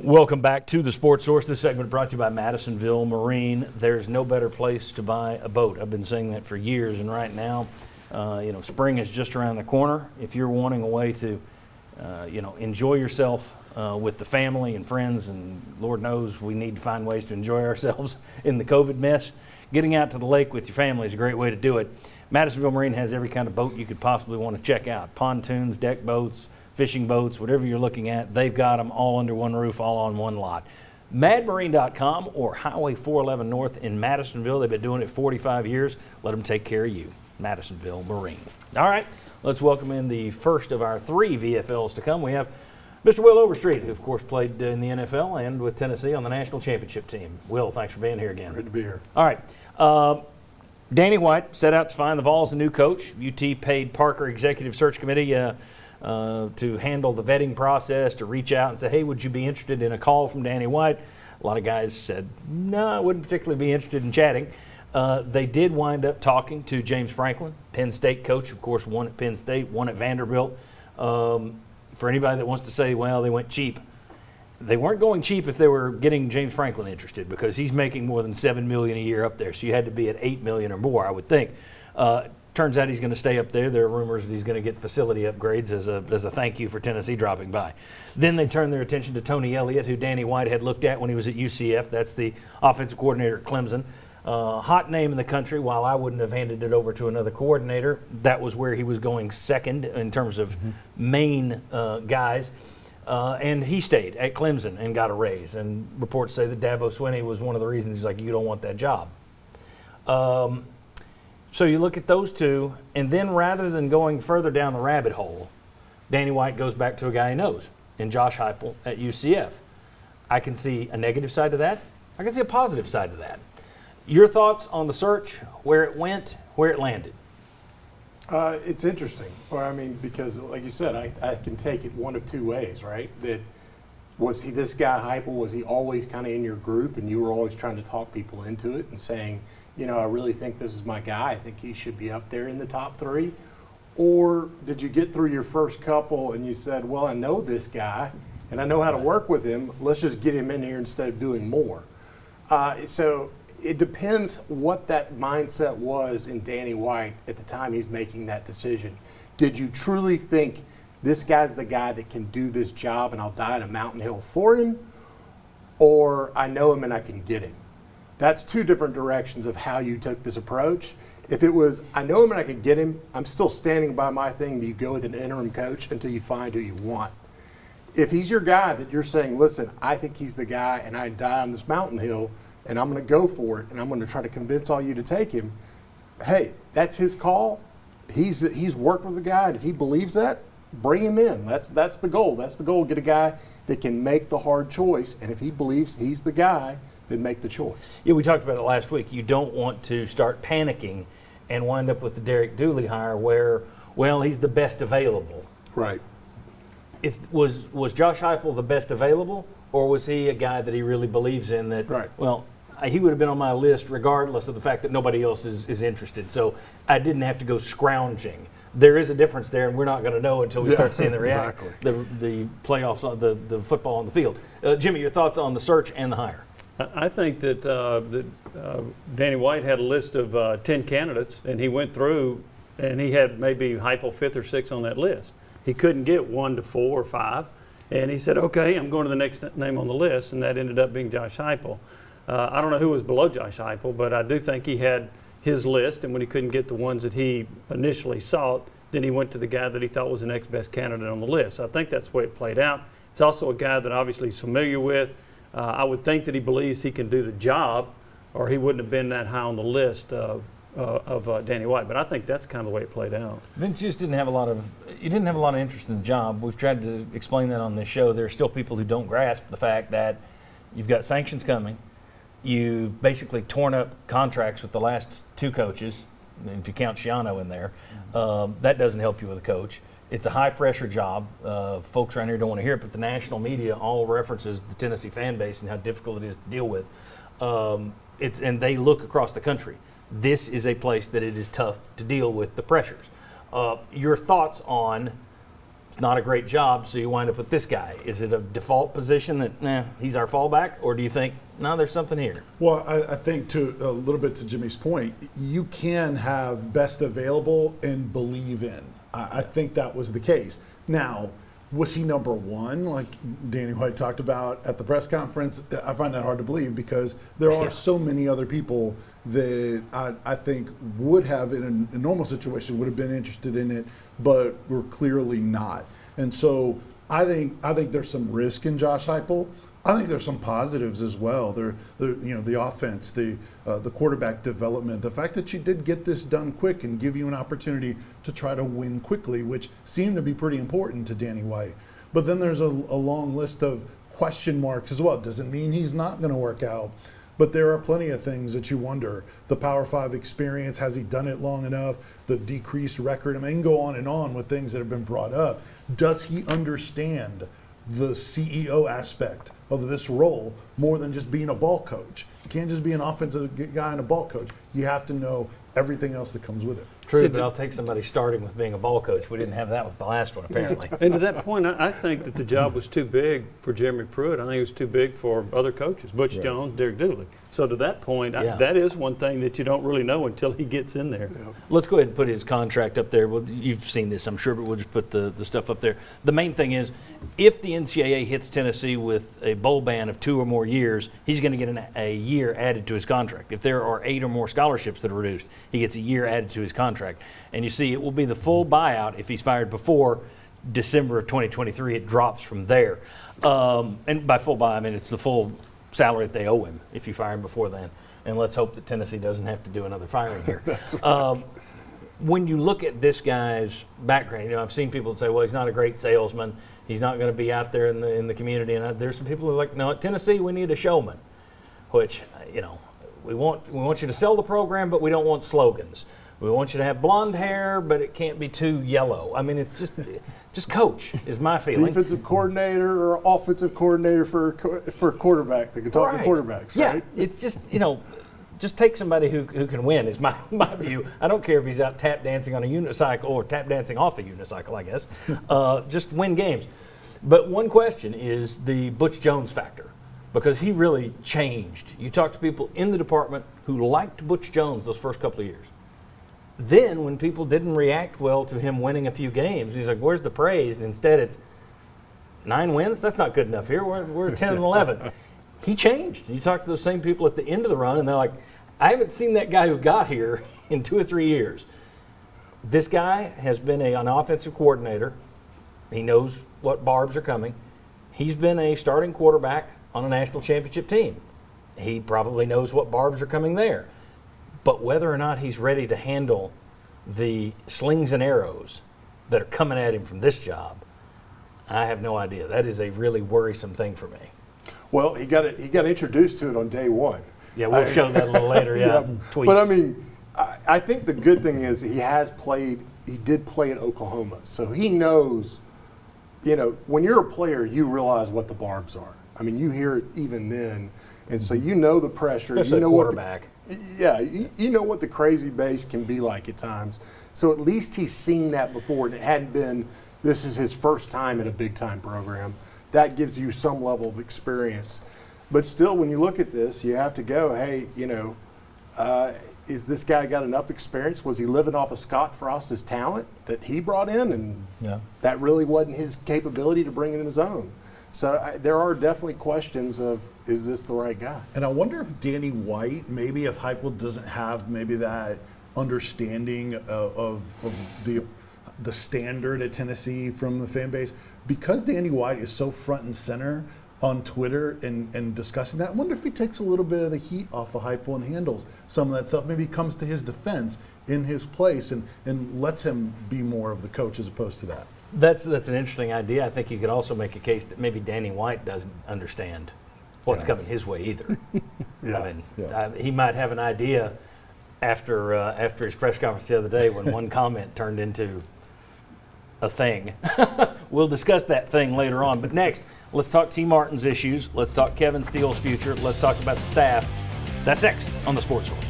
Welcome back to the Sports Source. This segment brought to you by Madisonville Marine. There's no better place to buy a boat. I've been saying that for years, and right now, spring is just around the corner. If you're wanting a way to, enjoy yourself with the family and friends, and Lord knows we need to find ways to enjoy ourselves in the COVID mess, getting out to the lake with your family is a great way to do it. Madisonville Marine has every kind of boat you could possibly want to check out. Pontoons, deck boats, fishing boats, whatever you're looking at, they've got them all under one roof, all on one lot. madmarine.com or Highway 411 North in Madisonville. They've been doing it 45 years. Let them take care of you. Madisonville Marine. All right, let's welcome in the first of our three VFLs to come. We have Mr. Will Overstreet, who of course played in the NFL and with Tennessee on the national championship team. Will, thanks for being here again. Great to be here. All right. Danny White set out to find the Vols a new coach. UT paid Parker Executive Search Committee to handle the vetting process, to reach out and say, hey, would you be interested in a call from Danny White? A lot of guys said, no, I wouldn't particularly be interested in chatting. They did wind up talking to James Franklin, Penn State coach, of course, one at Penn State, one at Vanderbilt. For anybody that wants to say, well, they went cheap, they weren't going cheap if they were getting James Franklin interested, because he's making more than $7 million a year up there. So you had to be at $8 million or more, I would think. Turns out he's going to stay up there. There are rumors that he's going to get facility upgrades as a thank you for Tennessee dropping by. Then they turned their attention to Tony Elliott, who Danny White had looked at when he was at UCF. That's the offensive coordinator at Clemson. Hot name in the country. While I wouldn't have handed it over to another coordinator, that was where he was going second in terms of main guys. And he stayed at Clemson and got a raise. And reports say that Dabo Swinney was one of the reasons he's like, you don't want that job. So you look at those two, and then rather than going further down the rabbit hole, Danny White goes back to a guy he knows in Josh Heupel at UCF. I can see a negative side to that. I can see a positive side to that. Your thoughts on the search, where it went, where it landed? It's interesting. Because like you said, I can take it one of two ways, right? That was he this guy Heupel? Was he always kind of in your group, and you were always trying to talk people into it and saying, I really think this is my guy. I think he should be up there in the top three. Or did you get through your first couple and you said, well, I know this guy and I know how to work with him. Let's just get him in here instead of doing more. So it depends what that mindset was in Danny White at the time he's making that decision. Did you truly think this guy's the guy that can do this job and I'll die on a mountain hill for him? Or I know him and I can get him? That's two different directions of how you took this approach. If it was, I know him and I can get him, I'm still standing by my thing that you go with an interim coach until you find who you want. If he's your guy that you're saying, listen, I think he's the guy and I die on this mountain hill and I'm going to go for it and I'm going to try to convince all you to take him, hey, that's his call. He's worked with the guy, and if he believes that, bring him in. That's the goal. That's the goal, get a guy that can make the hard choice, and if he believes he's the guy, then make the choice. Yeah, we talked about it last week. You don't want to start panicking and wind up with the Derek Dooley hire where, well, he's the best available. Right. Was Josh Heupel the best available, or was he a guy that he really believes in that, right. Well, he would have been on my list regardless of the fact that nobody else is interested. So I didn't have to go scrounging. There is a difference there, and we're not going to know until we start seeing the exactly. the playoffs, the football on the field. Jimmy, your thoughts on the search and the hire? I think that Danny White had a list of 10 candidates, and he went through, and he had maybe Heupel 5th or 6th on that list. He couldn't get 1 to 4 or 5, and he said, okay, I'm going to the next name on the list, and that ended up being Josh Heupel. I don't know who was below Josh Heupel, but I do think he had his list, and when he couldn't get the ones that he initially sought, then he went to the guy that he thought was the next best candidate on the list. So I think that's the way it played out. It's also a guy that obviously he's familiar with. I would think that he believes he can do the job, or he wouldn't have been that high on the list of Danny White. But I think that's kind of the way it played out. Vince just didn't have a lot of interest in the job. We've tried to explain that on this show. There are still people who don't grasp the fact that you've got sanctions coming. You've basically torn up contracts with the last two coaches, if you count Schiano in there. That doesn't help you with a coach. It's a high-pressure job. Folks around here don't want to hear it, but the national media all references the Tennessee fan base and how difficult it is to deal with. And they look across the country. This is a place that it is tough to deal with the pressures. Your thoughts on It's not a great job, so you wind up with this guy. Is it a default position that, he's our fallback? Or do you think, no, there's something here? Well, I think to a little bit to Jimmy's point, you can have best available and believe in. I think that was the case. Now, was he number one, like Danny White talked about at the press conference? I find that hard to believe because there are so many other people that I think would have, in a normal situation, would have been interested in it, but were clearly not. And so I think there's some risk in Josh Heupel. I think there's some positives as well. The offense, the quarterback development, the fact that you did get this done quick and give you an opportunity to try to win quickly, which seemed to be pretty important to Danny White. But then there's a long list of question marks as well. Doesn't mean he's not going to work out, but there are plenty of things that you wonder. The Power 5 experience, has he done it long enough? The decreased record, I mean, go on and on with things that have been brought up. Does he understand the CEO aspect of this role more than just being a ball coach? You can't just be an offensive guy and a ball coach. You have to know everything else that comes with it. True, but I'll take somebody starting with being a ball coach. We didn't have that with the last one, apparently. And to that point, I think that the job was too big for Jeremy Pruitt. I think it was too big for other coaches, Butch Jones, Derek Dooley. So to that point, that is one thing that you don't really know until he gets in there. Yeah. Let's go ahead and put his contract up there. Well, you've seen this, I'm sure, but we'll just put the stuff up there. The main thing is, if the NCAA hits Tennessee with a bowl ban of 2 or more years, he's going to get a year added to his contract. If there are 8 or more scholarships that are reduced, he gets a year added to his contract. And you see, it will be the full buyout if he's fired before December of 2023. It drops from there. And by full buyout, I mean it's the full salary that they owe him if you fire him before then. And let's hope that Tennessee doesn't have to do another firing here. When you look at this guy's background, I've seen people say, well, he's not a great salesman. He's not going to be out there in the community. And there's some people who are like, no, at Tennessee, we need a showman, which, we want you to sell the program, but we don't want slogans. We want you to have blonde hair, but it can't be too yellow. I mean, it's just coach is my feeling. Defensive coordinator or offensive coordinator for a quarterback that can talk to quarterbacks, right? Yeah, it's just, just take somebody who can win is my view. I don't care if he's out tap dancing on a unicycle or tap dancing off a unicycle, I guess. Just win games. But one question is the Butch Jones factor, because he really changed. You talk to people in the department who liked Butch Jones those first couple of years. Then when people didn't react well to him winning a few games, he's like, where's the praise? And instead it's 9 wins? That's not good enough here. We're 10 and 11. He changed. You talk to those same people at the end of the run, and they're like, I haven't seen that guy who got here in 2 or 3 years. This guy has been an offensive coordinator. He knows what barbs are coming. He's been a starting quarterback on a national championship team. He probably knows what barbs are coming there. But whether or not he's ready to handle the slings and arrows that are coming at him from this job, I have no idea. That is a really worrisome thing for me. Well, he got introduced to it on day one. Yeah, we'll show that a little later. Tweets. But I mean, I think the good thing is he did play in Oklahoma, so he knows. When you're a player, you realize what the barbs are. I mean, you hear it even then, and so you know the pressure. Especially you know quarterback. You know what the crazy base can be like at times. So at least he's seen that before, and it hadn't been, this is his first time in a big-time program. That gives you some level of experience. But still, when you look at this, you have to go, hey, is this guy got enough experience? Was he living off of Scott Frost's talent that he brought in? And that really wasn't his capability to bring it in his own. So there are definitely questions of, is this the right guy? And I wonder if Danny White, maybe if Heupel doesn't have maybe that understanding of the standard at Tennessee from the fan base, because Danny White is so front and center on Twitter and discussing that, I wonder if he takes a little bit of the heat off of Heupel and handles some of that stuff. Maybe he comes to his defense in his place and lets him be more of the coach as opposed to that. That's an interesting idea. I think you could also make a case that maybe Danny White doesn't understand what's coming his way either. He might have an idea after his press conference the other day when one comment turned into a thing. We'll discuss that thing later on. But next, let's talk T. Martin's issues. Let's talk Kevin Steele's future. Let's talk about the staff. That's next on The Sports Source.